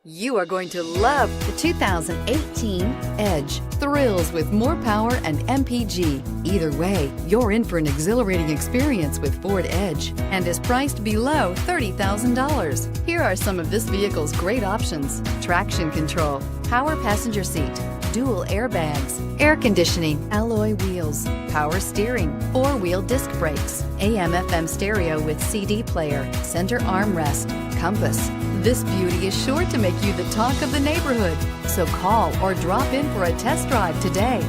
You are going to love the 2018 Edge. Thrills with more power and MPG. Either way, you're in for an exhilarating experience with Ford Edge and is priced below $30,000. Here are some of this vehicle's great options: traction control, power passenger seat, dual airbags, air conditioning, alloy wheels, power steering, four-wheel disc brakes, AM/FM stereo with CD player, center armrest, compass. This beauty is sure to make you the talk of the neighborhood. So call or drop in for a test drive today.